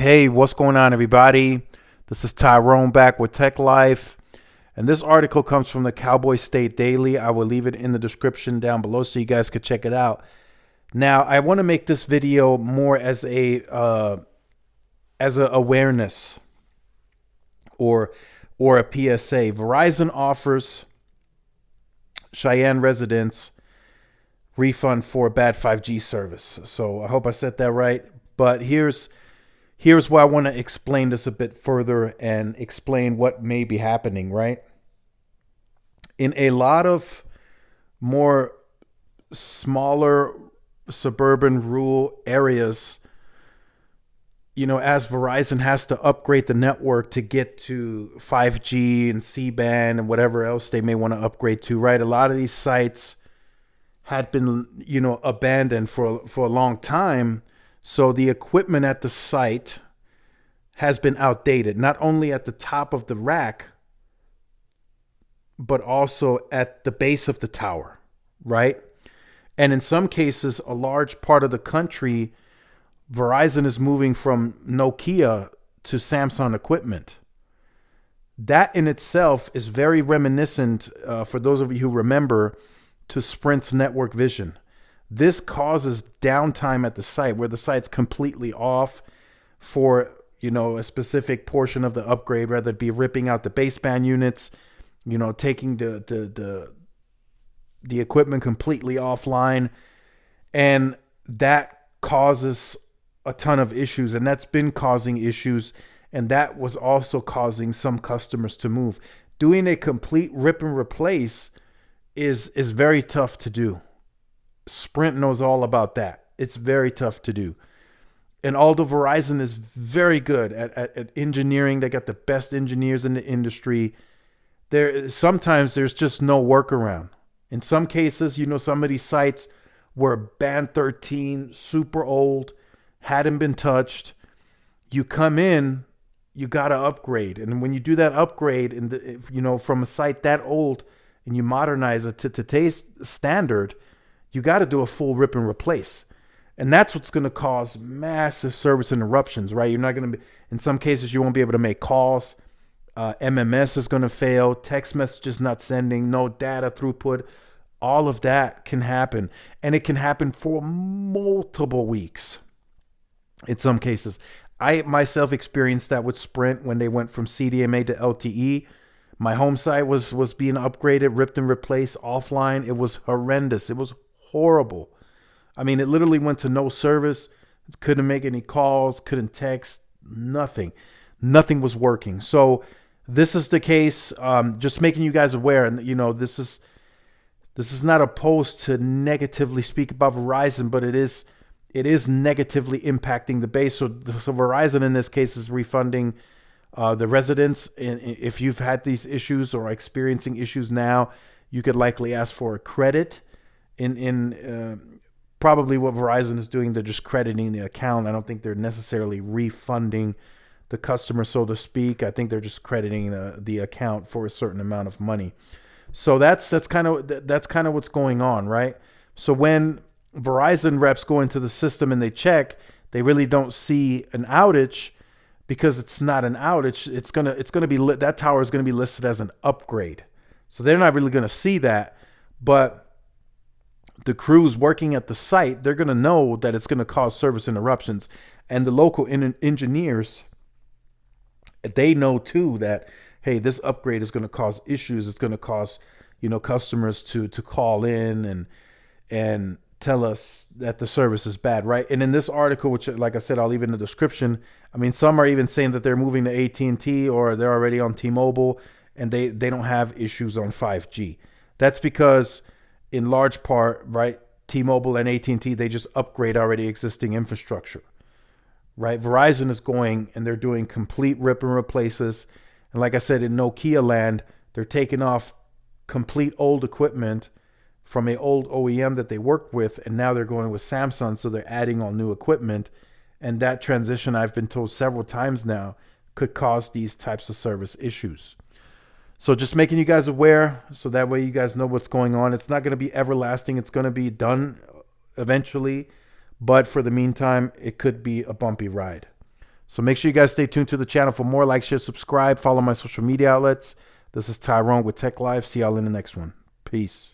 Hey, what's going on, everybody? This is Tyrone back with Tech Life. And this article comes from the Cowboy State Daily. I will leave it in the description down below so you guys could check it out. Now, I want to make this video more as a awareness or a PSA. Verizon offers Cheyenne residents refund for bad 5G service. So I hope I said that right. But here's why I want to explain this a bit further and explain what may be happening, right? In a lot of more smaller suburban rural areas, as Verizon has to upgrade the network to get to 5G and C-band and whatever else they may want to upgrade to, right? A lot of these sites had been, abandoned for a long time. So the equipment at the site has been outdated, not only at the top of the rack, but also at the base of the tower, right? And in some cases, a large part of the country, Verizon is moving from Nokia to Samsung equipment. That in itself is very reminiscent, for those of you who remember, to Sprint's network vision. This causes downtime at the site where the site's completely off for, a specific portion of the upgrade, whether it be ripping out the baseband units, taking the equipment completely offline. And that causes a ton of issues, and that's been causing issues. And that was also causing some customers to move. Doing a complete rip and replace is very tough to do. Sprint knows all about that. It's very tough to do. And although Verizon is very good at engineering, they got the best engineers in the industry, sometimes there's just no workaround. In some cases, some of these sites were band 13, super old, hadn't been touched. You come in, you got to upgrade. And when you do that upgrade, and from a site that old, and you modernize it to today's standard, you got to do a full rip and replace. And that's what's going to cause massive service interruptions, right? You're not going to be, in some cases, you won't be able to make calls. MMS is going to fail. Text messages not sending, no data throughput. All of that can happen. And it can happen for multiple weeks in some cases. I myself experienced that with Sprint when they went from CDMA to LTE. My home site was being upgraded, ripped and replaced offline. It was horrendous. It was horrible. I mean, it literally went to no service. Couldn't make any calls, couldn't text, nothing. Nothing was working. So this is the case. Just making you guys aware. And, this is not a post to negatively speak about Verizon, but it is negatively impacting the base. So Verizon in this case is refunding the residents. If you've had these issues or are experiencing issues now, you could likely ask for a credit. Probably what Verizon is doing, they're just crediting the account. I don't think they're necessarily refunding the customer, so to speak. I think they're just crediting the account for a certain amount of money. So that's kind of what's going on, right? So when Verizon reps go into the system and they check, they really don't see an outage because it's not an outage. It's gonna be lit. That tower is gonna be listed as an upgrade. So they're not really gonna see that, but the crews working at the site, they're going to know that it's going to cause service interruptions. And the local engineers, they know too that, hey, this upgrade is going to cause issues. It's going to cause, customers to call in and tell us that the service is bad, right? And in this article, which, like I said, I'll leave in the description, I mean, some are even saying that they're moving to AT&T or they're already on T-Mobile and they don't have issues on 5G. That's because in large part, right, T-Mobile and AT&T, they just upgrade already existing infrastructure, right? Verizon is going and they're doing complete rip and replaces. And like I said, in Nokia land, they're taking off complete old equipment from an old OEM that they worked with, and now they're going with Samsung, so they're adding all new equipment. And that transition, I've been told several times now, could cause these types of service issues. So just making you guys aware so that way you guys know what's going on. It's not going to be everlasting. It's going to be done eventually. But for the meantime, it could be a bumpy ride. So make sure you guys stay tuned to the channel for more. Like, share, subscribe, follow my social media outlets. This is Tyrone with Tech Live. See y'all in the next one. Peace.